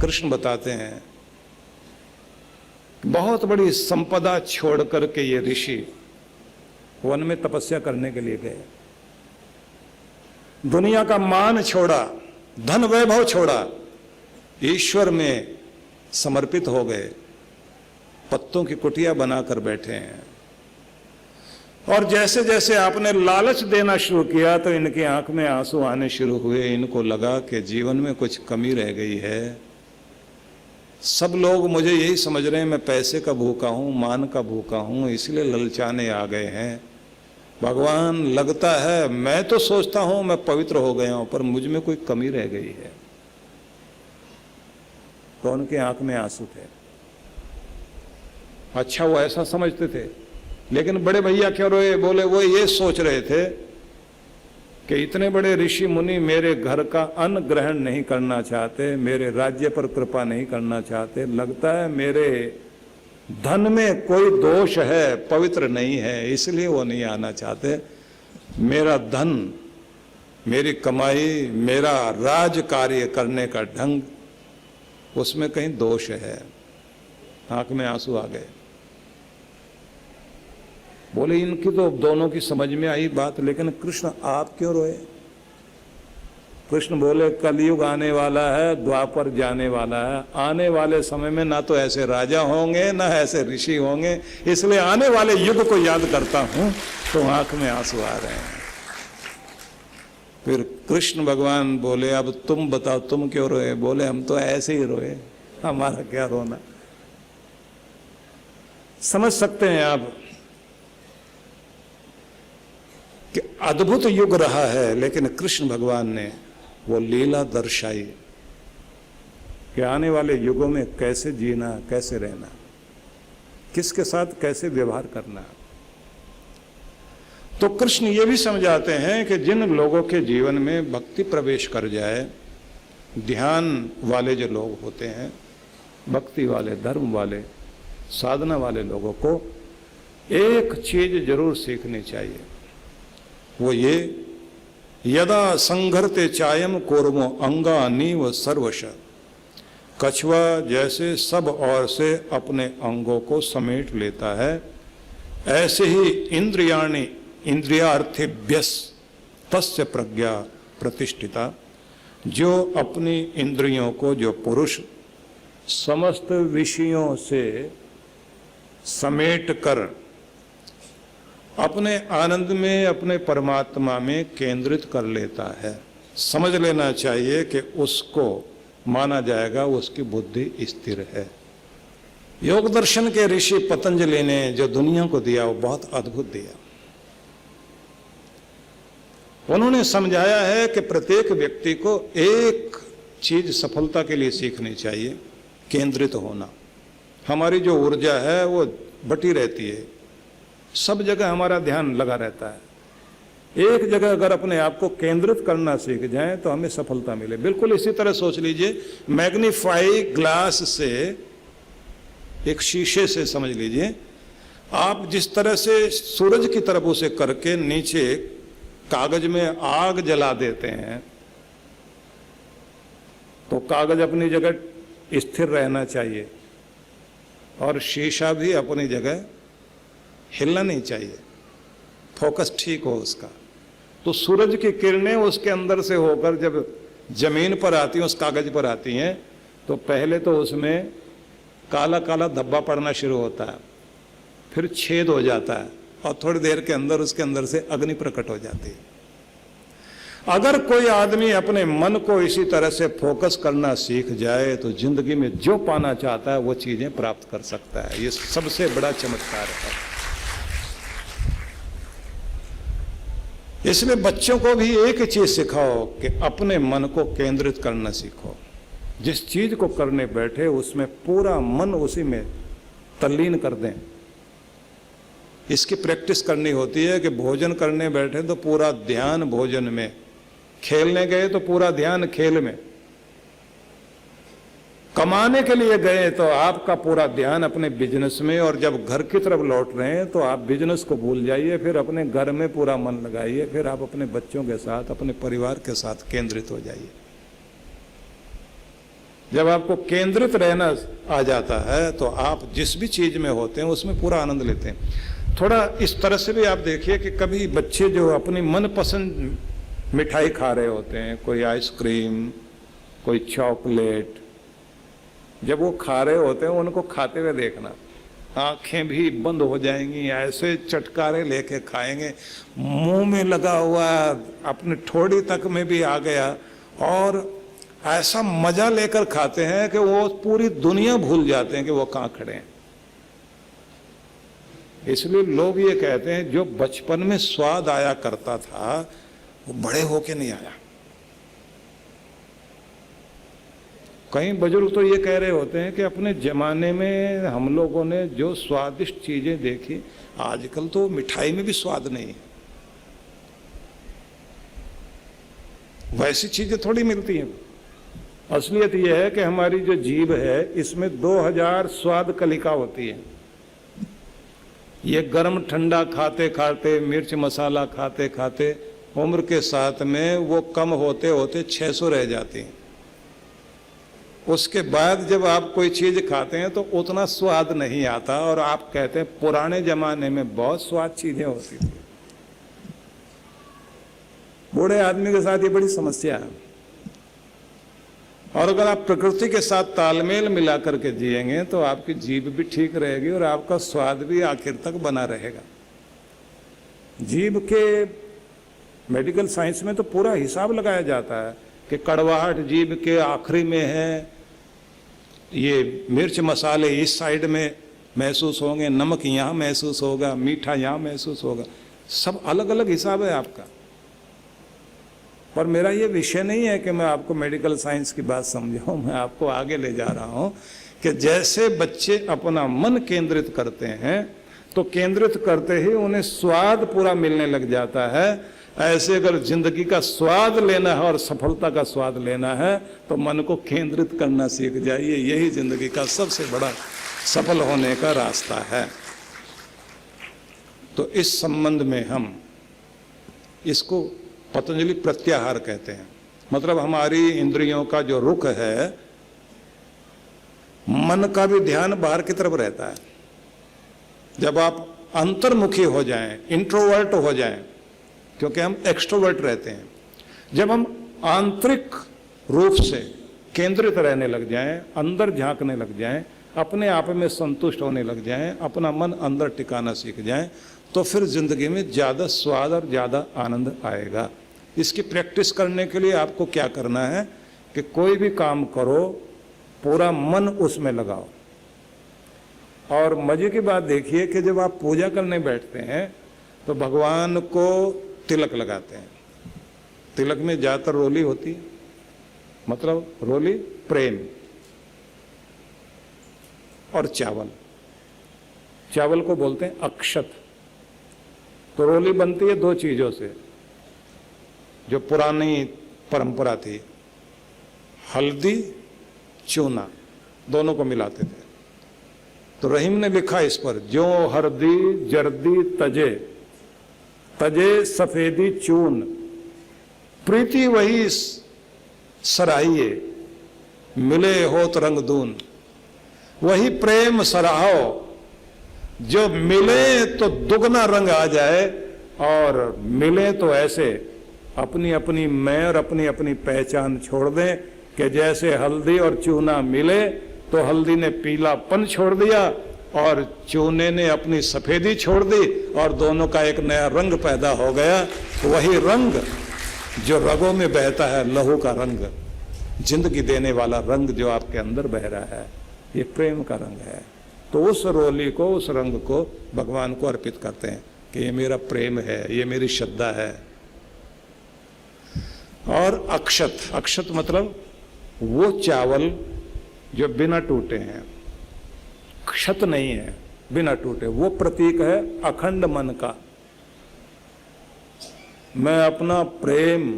कृष्ण बताते हैं, बहुत बड़ी संपदा छोड़ करके ये ऋषि वन में तपस्या करने के लिए गए। दुनिया का मान छोड़ा, धन वैभव छोड़ा, ईश्वर में समर्पित हो गए, पत्तों की कुटिया बनाकर बैठे हैं। और जैसे जैसे आपने लालच देना शुरू किया तो इनकी आंख में आंसू आने शुरू हुए। इनको लगा कि जीवन में कुछ कमी रह गई है। सब लोग मुझे यही समझ रहे हैं मैं पैसे का भूखा हूं, मान का भूखा हूं, इसलिए ललचाने आ गए हैं। भगवान, लगता है मैं तो सोचता हूं मैं पवित्र हो गया हूं, पर मुझ में कोई कमी रह गई है। तो उनकी आंख में आंसू थे। अच्छा, वो ऐसा समझते थे, लेकिन बड़े भैया क्यों रोए? बोले वो ये सोच रहे थे कि इतने बड़े ऋषि मुनि मेरे घर का अन्न ग्रहण नहीं करना चाहते, मेरे राज्य पर कृपा नहीं करना चाहते। लगता है मेरे धन में कोई दोष है, पवित्र नहीं है, इसलिए वो नहीं आना चाहते। मेरा धन, मेरी कमाई, मेरा राज कार्य करने का ढंग, उसमें कहीं दोष है। आंख में आंसू आ गए। बोले इनकी तो दोनों की समझ में आई बात, लेकिन कृष्ण आप क्यों रोए? कृष्ण बोले कलयुग आने वाला है, द्वापर जाने वाला है। आने वाले समय में ना तो ऐसे राजा होंगे ना ऐसे ऋषि होंगे, इसलिए आने वाले युग को याद करता हूं तो आंख में आंसू आ रहे हैं। फिर कृष्ण भगवान बोले अब तुम बताओ तुम क्यों रोए? बोले हम तो ऐसे ही रोए, हमारा क्या रोना। समझ सकते हैं आप कि अद्भुत युग रहा है, लेकिन कृष्ण भगवान ने वो लीला दर्शाई कि आने वाले युगों में कैसे जीना, कैसे रहना, किसके साथ कैसे व्यवहार करना। तो कृष्ण ये भी समझाते हैं कि जिन लोगों के जीवन में भक्ति प्रवेश कर जाए, ध्यान वाले जो लोग होते हैं, भक्ति वाले, धर्म वाले, साधना वाले लोगों को एक चीज जरूर सीखनी चाहिए। वो ये, यदा संघरते चायम कोरमो अंगा नीव सर्वश। कछुआ जैसे सब ओर से अपने अंगों को समेट लेता है, ऐसे ही इंद्रियाणि इंद्रियार्थेभ्यस तस्य प्रज्ञा प्रतिष्ठिता। जो अपनी इंद्रियों को, जो पुरुष समस्त विषयों से समेट कर अपने आनंद में, अपने परमात्मा में केंद्रित कर लेता है, समझ लेना चाहिए कि उसको माना जाएगा उसकी बुद्धि स्थिर है। योग दर्शन के ऋषि पतंजलि ने जो दुनिया को दिया वो बहुत अद्भुत दिया। उन्होंने समझाया है कि प्रत्येक व्यक्ति को एक चीज सफलता के लिए सीखनी चाहिए, केंद्रित होना। हमारी जो ऊर्जा है वो बटी रहती है, सब जगह हमारा ध्यान लगा रहता है। एक जगह अगर अपने आप को केंद्रित करना सीख जाएं तो हमें सफलता मिले। बिल्कुल इसी तरह सोच लीजिए, मैग्नीफाई ग्लास से, एक शीशे से समझ लीजिए, आप जिस तरह से सूरज की तरफ उसे करके नीचे कागज में आग जला देते हैं, तो कागज अपनी जगह स्थिर रहना चाहिए और शीशा भी अपनी जगह हिलना नहीं चाहिए, फोकस ठीक हो उसका। तो सूरज की किरणें उसके अंदर से होकर जब जमीन पर आती हैं, उस कागज पर आती हैं, तो पहले तो उसमें काला काला धब्बा पड़ना शुरू होता है, फिर छेद हो जाता है और थोड़ी देर के अंदर उसके अंदर से अग्नि प्रकट हो जाती है। अगर कोई आदमी अपने मन को इसी तरह से फोकस करना सीख जाए तो जिंदगी में जो पाना चाहता है वो चीजें प्राप्त कर सकता है। ये सबसे बड़ा चमत्कार है। इसलिए बच्चों को भी एक ही चीज सिखाओ कि अपने मन को केंद्रित करना सीखो। जिस चीज को करने बैठे उसमें पूरा मन उसी में तल्लीन कर दें। इसकी प्रैक्टिस करनी होती है कि भोजन करने बैठे तो पूरा ध्यान भोजन में, खेलने गए तो पूरा ध्यान खेल में, कमाने के लिए गए तो आपका पूरा ध्यान अपने बिजनेस में, और जब घर की तरफ लौट रहे हैं तो आप बिजनेस को भूल जाइए, फिर अपने घर में पूरा मन लगाइए, फिर आप अपने बच्चों के साथ, अपने परिवार के साथ केंद्रित हो जाइए। जब आपको केंद्रित रहना आ जाता है तो आप जिस भी चीज में होते हैं उसमें पूरा आनंद लेते हैं। थोड़ा इस तरह से भी आप देखिए कि कभी बच्चे जो अपनी मनपसंद मिठाई खा रहे होते हैं, कोई आइसक्रीम, कोई चॉकलेट, जब वो खा रहे होते हैं उनको खाते हुए देखना, आंखें भी बंद हो जाएंगी, ऐसे चटकारे लेके खाएंगे, मुंह में लगा हुआ अपने ठोड़ी तक में भी आ गया, और ऐसा मजा लेकर खाते हैं कि वो पूरी दुनिया भूल जाते हैं कि वो कहाँ खड़े हैं। इसलिए लोग ये कहते हैं जो बचपन में स्वाद आया करता था वो बड़े होके नहीं आया। कई बुजुर्ग तो ये कह रहे होते हैं कि अपने जमाने में हम लोगों ने जो स्वादिष्ट चीजें देखी, आजकल तो मिठाई में भी स्वाद नहीं है, वैसी चीजें थोड़ी मिलती हैं। असलियत यह है कि हमारी जो जीभ है इसमें 2000 स्वाद कलिका होती है। ये गर्म ठंडा खाते खाते, मिर्च मसाला खाते खाते उम्र के साथ में वो कम होते होते 600 रह जाती हैं। उसके बाद जब आप कोई चीज खाते हैं तो उतना स्वाद नहीं आता, और आप कहते हैं पुराने जमाने में बहुत स्वाद चीजें होती थी। बूढ़े आदमी के साथ ये बड़ी समस्या है। और अगर आप प्रकृति के साथ तालमेल मिला करके जिएंगे तो आपकी जीभ भी ठीक रहेगी और आपका स्वाद भी आखिर तक बना रहेगा। जीभ के मेडिकल साइंस में तो पूरा हिसाब लगाया जाता है कि कड़वाहट जीभ के आखिरी में है, ये मिर्च मसाले इस साइड में महसूस होंगे, नमक यहाँ महसूस होगा, मीठा यहाँ महसूस होगा, सब अलग अलग हिसाब है आपका। पर मेरा ये विषय नहीं है कि मैं आपको मेडिकल साइंस की बात समझाऊं, मैं आपको आगे ले जा रहा हूं कि जैसे बच्चे अपना मन केंद्रित करते हैं तो केंद्रित करते ही उन्हें स्वाद पूरा मिलने लग जाता है। ऐसे अगर जिंदगी का स्वाद लेना है और सफलता का स्वाद लेना है तो मन को केंद्रित करना सीख जाइए, यही जिंदगी का सबसे बड़ा सफल होने का रास्ता है। तो इस संबंध में हम इसको पतंजलि प्रत्याहार कहते हैं। मतलब हमारी इंद्रियों का जो रुख है, मन का भी ध्यान बाहर की तरफ रहता है। जब आप अंतर्मुखी हो जाएं, इंट्रोवर्ट हो जाएं, क्योंकि हम एक्सट्रोवर्ट रहते हैं, जब हम आंतरिक रूप से केंद्रित रहने लग जाएं, अंदर झांकने लग जाएं, अपने आप में संतुष्ट होने लग जाएं, अपना मन अंदर टिकाना सीख जाएं, तो फिर जिंदगी में ज़्यादा स्वाद और ज़्यादा आनंद आएगा। इसकी प्रैक्टिस करने के लिए आपको क्या करना है कि कोई भी काम करो, पूरा मन उसमें लगाओ। और मजे की बात देखिए कि जब आप पूजा करने बैठते हैं तो भगवान को तिलक लगाते हैं। तिलक में ज़्यादातर रोली होती है, मतलब रोली प्रेम, और चावल, चावल को बोलते हैं अक्षत। तो रोली बनती है 2 चीज़ों से, जो पुरानी परंपरा थी, हल्दी चूना, दोनों को मिलाते थे। तो रहीम ने लिखा इस पर, जो हरदी जर्दी तजे, तजे सफेदी चून, प्रीति वही सराहिए, मिले होत रंग दून। वही प्रेम सराहो, जो मिले तो दुगना रंग आ जाए, और मिले तो ऐसे अपनी अपनी मैं और अपनी अपनी पहचान छोड़ दें कि जैसे हल्दी और चूना मिले तो हल्दी ने पीलापन छोड़ दिया और चूने ने अपनी सफेदी छोड़ दी, और दोनों का एक नया रंग पैदा हो गया। वही रंग जो रगों में बहता है, लहू का रंग, जिंदगी देने वाला रंग जो आपके अंदर बह रहा है, ये प्रेम का रंग है। तो उस रोली को, उस रंग को भगवान को अर्पित करते हैं कि ये मेरा प्रेम है, ये मेरी श्रद्धा है। और अक्षत, अक्षत मतलब वो चावल जो बिना टूटे हैं, क्षत नहीं है, बिना टूटे, वो प्रतीक है अखंड मन का। मैं अपना प्रेम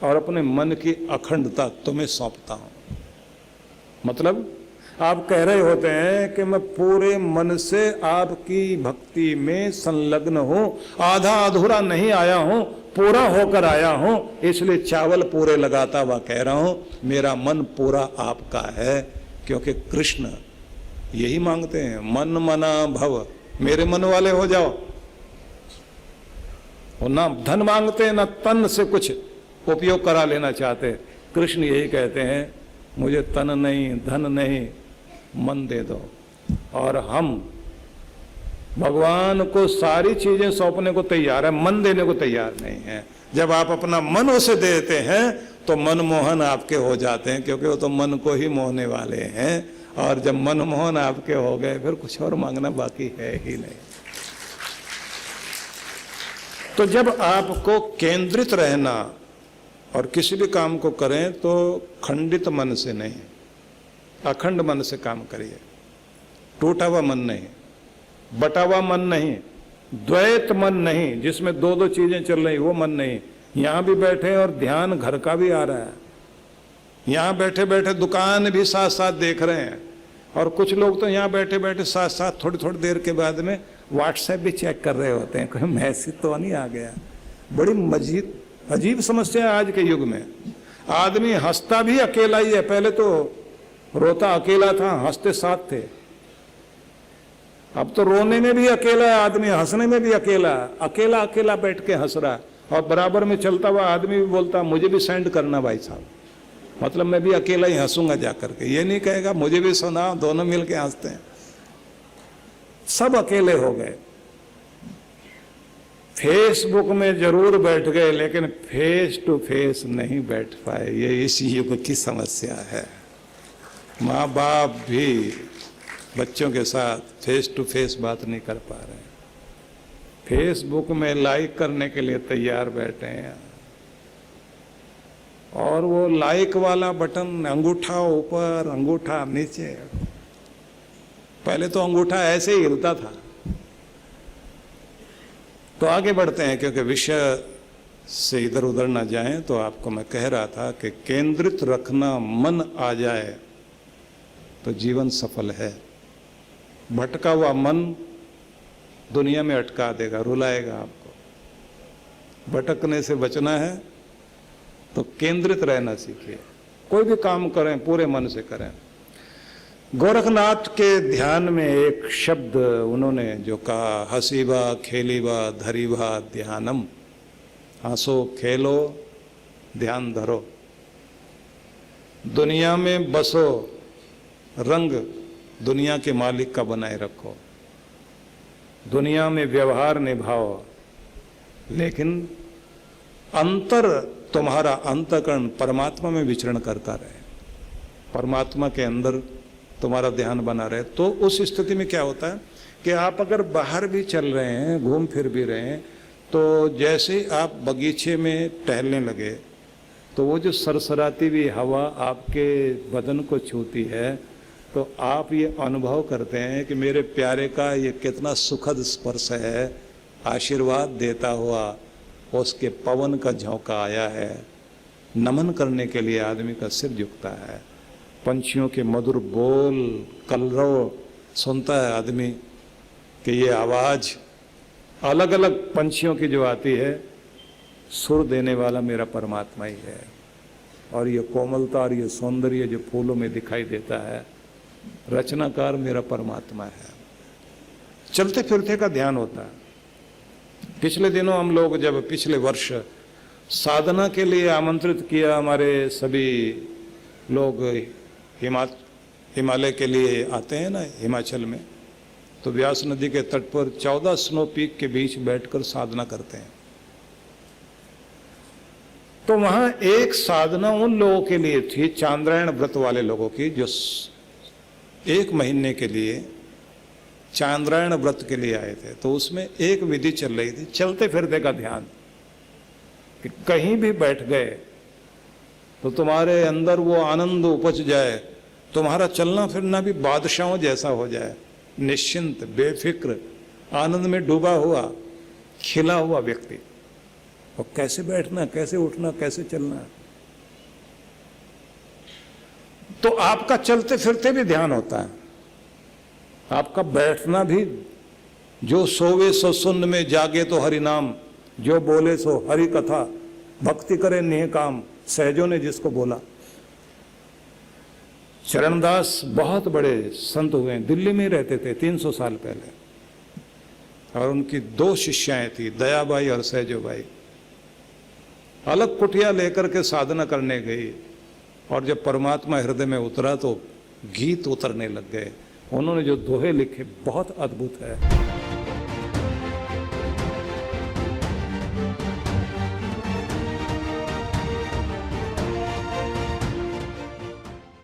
और अपने मन की अखंडता तुम्हें सौंपता हूं। मतलब आप कह रहे होते हैं कि मैं पूरे मन से आपकी भक्ति में संलग्न हूं, आधा अधूरा नहीं आया हूं, पूरा होकर आया हूं, इसलिए चावल पूरे लगाता हुआ कह रहा हूं मेरा मन पूरा आपका है। क्योंकि कृष्ण यही मांगते हैं, मन मना भव, मेरे मन वाले हो जाओ। वो ना धन मांगते हैं ना तन से कुछ उपयोग करा लेना चाहते। कृष्ण यही कहते हैं मुझे तन नहीं धन नहीं मन दे दो। और हम भगवान को सारी चीजें सौंपने को तैयार है, मन देने को तैयार नहीं है। जब आप अपना मन उसे देते हैं तो मनमोहन आपके हो जाते हैं, क्योंकि वो तो मन को ही मोहने वाले हैं। और जब मनमोहन आपके हो गए फिर कुछ और मांगना बाकी है ही नहीं। तो जब आपको केंद्रित रहना और किसी भी काम को करें तो खंडित मन से नहीं, अखंड मन से काम करिए। टूटा हुआ मन नहीं, बटा हुआ मन नहीं, द्वैत मन नहीं जिसमें दो दो चीजें चल रही, वो मन नहीं। यहां भी बैठे और ध्यान घर का भी आ रहा है, यहां बैठे बैठे दुकान भी साथ साथ देख रहे हैं। और कुछ लोग तो यहां बैठे बैठे साथ साथ थोड़ी थोड़ी देर के बाद में व्हाट्सएप भी चेक कर रहे होते हैं, कोई मैसेज तो नहीं आ गया। बड़ी अजीब समस्या है आज के युग में। आदमी हंसता भी अकेला ही है, पहले तो रोता अकेला था, हंसते साथ थे। अब तो रोने में भी अकेला है आदमी, हंसने में भी अकेला, अकेला अकेला बैठ के हंस रहा। और बराबर में चलता हुआ आदमी भी बोलता मुझे भी सेंड करना भाई साहब, मतलब मैं भी अकेला ही हंसूंगा जाकर के, ये नहीं कहेगा मुझे भी सुना, दोनों मिलके हंसते हैं। सब अकेले हो गए। फेसबुक में जरूर बैठ गए लेकिन फेस टू फेस नहीं बैठ पाए। ये इस युग की समस्या है। माँ बाप भी बच्चों के साथ फेस टू फेस बात नहीं कर पा रहे, फेसबुक में लाइक करने के लिए तैयार बैठे हैं। और वो लाइक वाला बटन, अंगूठा ऊपर अंगूठा नीचे, पहले तो अंगूठा ऐसे ही हिलता था। तो आगे बढ़ते हैं क्योंकि विषय से इधर उधर ना जाएं। तो आपको मैं कह रहा था कि केंद्रित रखना मन आ जाए तो जीवन सफल है। भटका हुआ मन दुनिया में अटका देगा, रुलाएगा आपको। भटकने से बचना है तो केंद्रित रहना सीखिए। कोई भी काम करें पूरे मन से करें। गोरखनाथ के ध्यान में एक शब्द उन्होंने जो कहा, हसीबा खेलीबा धरीबा ध्यानम, हंसो खेलो ध्यान धरो। दुनिया में बसो, रंग दुनिया के मालिक का बनाए रखो, दुनिया में व्यवहार निभाओ, लेकिन अंतर तुम्हारा अंतःकरण परमात्मा में विचरण करता रहे, परमात्मा के अंदर तुम्हारा ध्यान बना रहे। तो उस स्थिति में क्या होता है कि आप अगर बाहर भी चल रहे हैं, घूम फिर भी रहे हैं, तो जैसे आप बगीचे में टहलने लगे तो वो जो सरसराती हुई हवा आपके बदन को छूती है तो आप ये अनुभव करते हैं कि मेरे प्यारे का ये कितना सुखद स्पर्श है, आशीर्वाद देता हुआ उसके पवन का झोंका आया है। नमन करने के लिए आदमी का सिर झुकता है। पंछियों के मधुर बोल, कलरव सुनता है आदमी कि ये आवाज़ अलग अलग पंछियों की जो आती है, सुर देने वाला मेरा परमात्मा ही है। और ये कोमलता और ये सौंदर्य जो फूलों में दिखाई देता है, रचनाकार मेरा परमात्मा है। चलते फिरते का ध्यान होता है। पिछले दिनों हम लोग जब पिछले वर्ष साधना के लिए आमंत्रित किया, हमारे सभी लोग हिमालय के लिए आते हैं ना हिमाचल में, तो व्यास नदी के तट पर 14 स्नो पीक के बीच बैठकर साधना करते हैं। तो वहां एक साधना उन लोगों के लिए थी, चांद्रायण व्रत वाले लोगों की, जो 1 महीने के लिए चांद्रायण व्रत के लिए आए थे। तो उसमें एक विधि चल रही थी, चलते फिरते का ध्यान, कि कहीं भी बैठ गए तो तुम्हारे अंदर वो आनंद उपज जाए, तुम्हारा चलना फिरना भी बादशाहों जैसा हो जाए, निश्चिंत, बेफिक्र, आनंद में डूबा हुआ, खिला हुआ व्यक्ति। और कैसे बैठना, कैसे उठना, कैसे चलना। तो आपका चलते फिरते भी ध्यान होता है, आपका बैठना भी, जो सोवे सो सुन में जागे तो हरि नाम, जो बोले सो हरि कथा, भक्ति करे नेह काम, सहजों ने जिसको बोला। चरणदास बहुत बड़े संत हुए, दिल्ली में रहते थे 300 साल पहले, और उनकी 2 शिष्याएं थी, दयाबाई और सहजोबाई। अलग कुटिया लेकर के साधना करने गई, और जब परमात्मा हृदय में उतरा तो गीत उतरने लग गए। उन्होंने जो दोहे लिखे बहुत अद्भुत है।